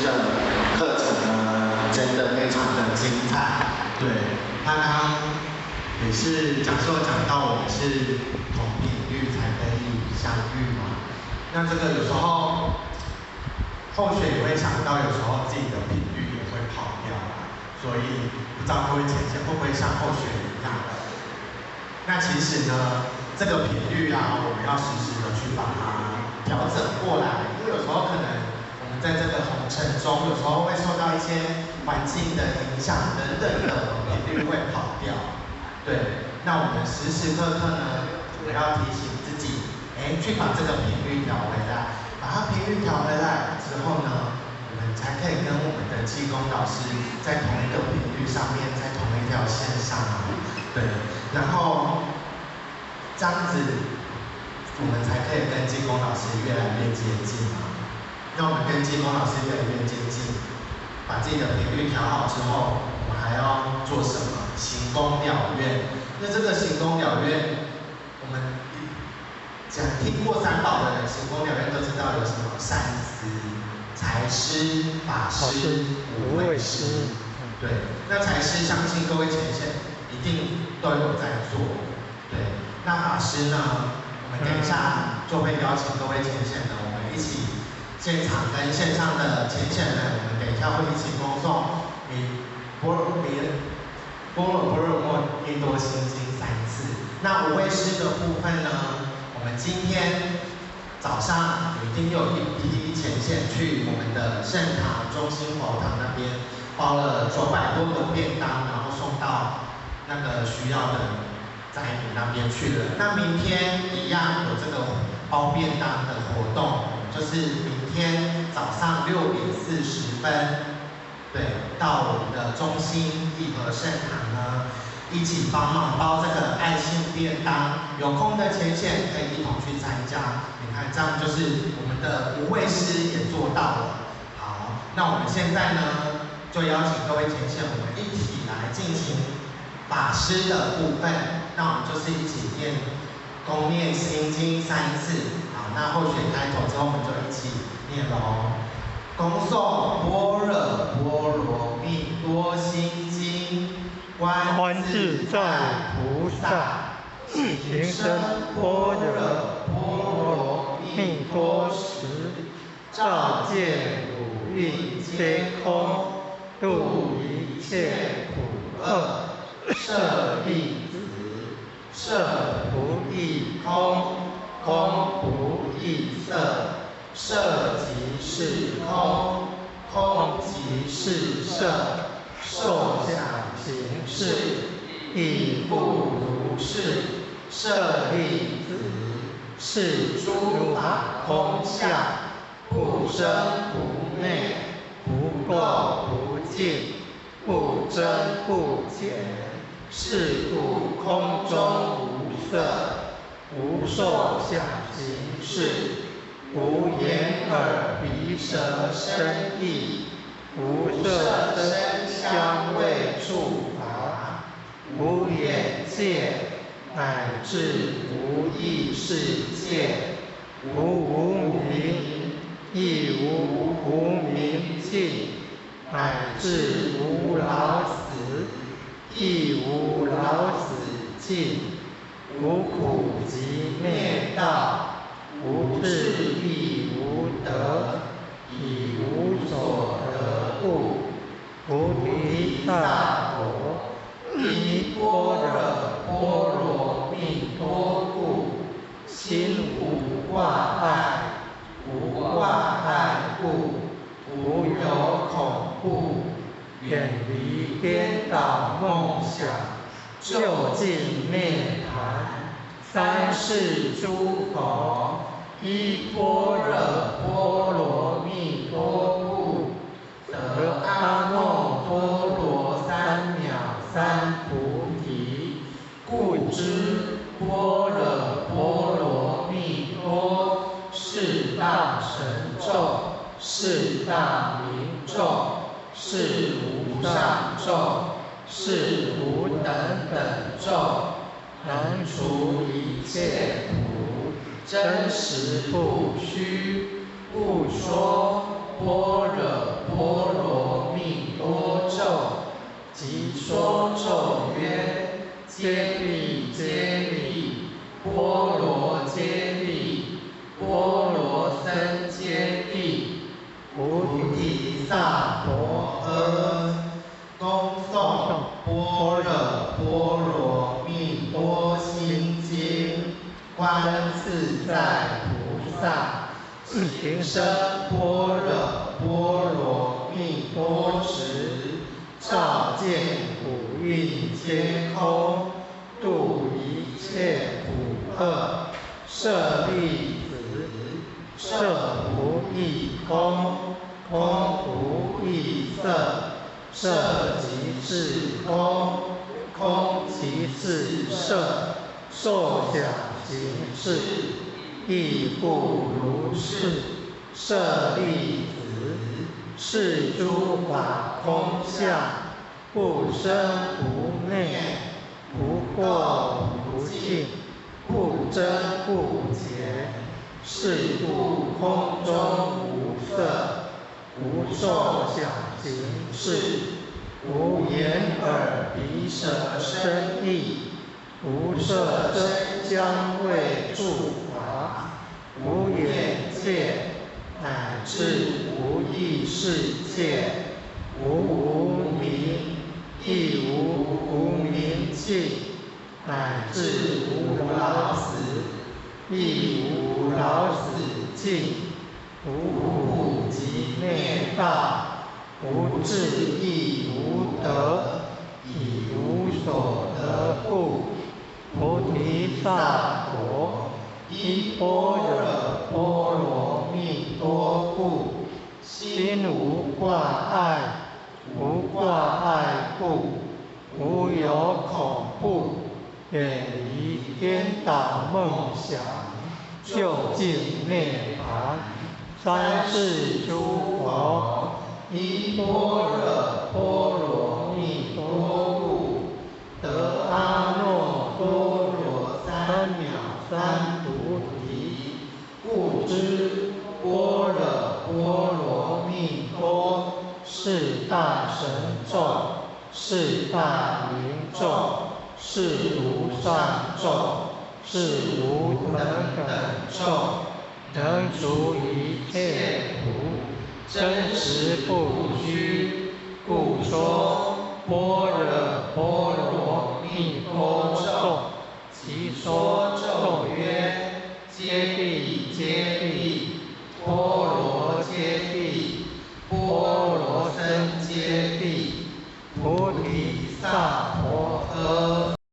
师的课程呢，真的非常的精彩。对，他刚也是讲到我们是同频率才可以相遇嘛。那这个有时候后学也会想到，有时候自己的频率也会跑掉啦，所以不知道各位前线会不会像后学一样？那其实呢，这个频率啊，我们要时时的去把它调整过来，因为有时候可能我们在这个红尘中，有时候会受到一些环境的影响等等的，频率会跑掉。对，那我们时时刻刻呢，我们要提醒自己，去把这个频率调回来，把它频率调回来之后呢，我们才可以跟我们的技工老师在同一个频率上面，在同一条线上。对，然后这样子，我们才可以跟技工老师越来越接近嘛。那我们跟技工老师越来越接近，把自己的频率调好之后，我们还要做什么？行功了愿。那这个行功了愿，我们听过三宝的人，行功了愿都知道有什么善思、财施、法施、无畏施。对，那财施相信各位前线一定都有在做。对，那法师呢，我们等一下就会邀請各位前線呢，我們一起現場跟線上的前線呢，我們等一下會一起恭誦般若波羅蜜多心經3次。那無畏施的部分呢，我們今天早上一定有一批前線去我們的聖堂中心佛堂那邊，包了900多個便當，然後送到那個需要的在你那邊去了。那明天一樣有這個包便當的活動，就是明天早上6點40分，對，到我們的中心義和聖堂呢，一起幫忙包這個愛心便當。有空的前線可以一同去參加。你看，這樣就是我們的無畏施也做到了。好，那我們現在呢，就邀請各位前線，我們一起來進行法施的部分。那我們就是一起恭念心經3次。好，那後學開頭之後，我們就一起念咯。恭誦般若波羅蜜多心經，觀自在菩薩行深般若波羅蜜多時，照見五蘊皆空，度一切苦厄。舍利子，色不异空，空不异色，色即是空，空即是色，受想行识亦复如是。舍利子，是诸法空相，不生不灭，不垢不净，不增不减。是故空中无色，无受想行识，无眼耳鼻舌身意，无色声香味触法，无眼界，乃至无意识界，无无明，亦无无明尽，乃至无老死，亦无老死尽，无苦集灭道，无智亦无得，以无所得故，菩提萨埵依般若波罗蜜多故，心无挂碍，无挂碍故，无有恐怖，远离颠倒梦想，究竟涅槃。三世诸佛依般若波罗蜜多故，得阿耨多罗三藐三菩提。故知般若波罗蜜多是大神咒，是大明咒，是无上咒，是无等等咒，能除一切苦，真实不虚。故说般若波即说咒曰：揭谛揭谛，波罗揭谛，波罗僧揭谛，菩提萨婆诃。恭诵般若波罗蜜多心经，观自在菩萨行深般若波罗蜜多时，照见五蕴皆空，度一切苦厄。舍利子，色不异空，空不异色。色即是空，空即是色，受想行识，亦复如是。舍利子，是诸法空相，不生不灭，不过不尽，不增不减。是故空中无色，无受想行识，无眼耳鼻舌身意，无色声香味触法，无眼界，乃至无意识界，无无明，亦无无明尽，乃至无老死，亦无老死尽，无苦集灭道。无智亦无得，以无所得故，菩提萨埵依般若波罗蜜多故，心无挂碍。无挂碍故，无有恐怖，远离颠倒梦想，究竟涅槃。三世诸佛依般若波罗蜜多故，得阿耨多罗三藐三菩提。故知般若波罗蜜多是大神咒，是大明咒，是无上咒，是无等等咒，能除一切苦，真实不虚。故说般若波罗蜜多咒。其说咒曰：揭谛揭谛，波罗揭谛，波罗僧揭谛，菩提萨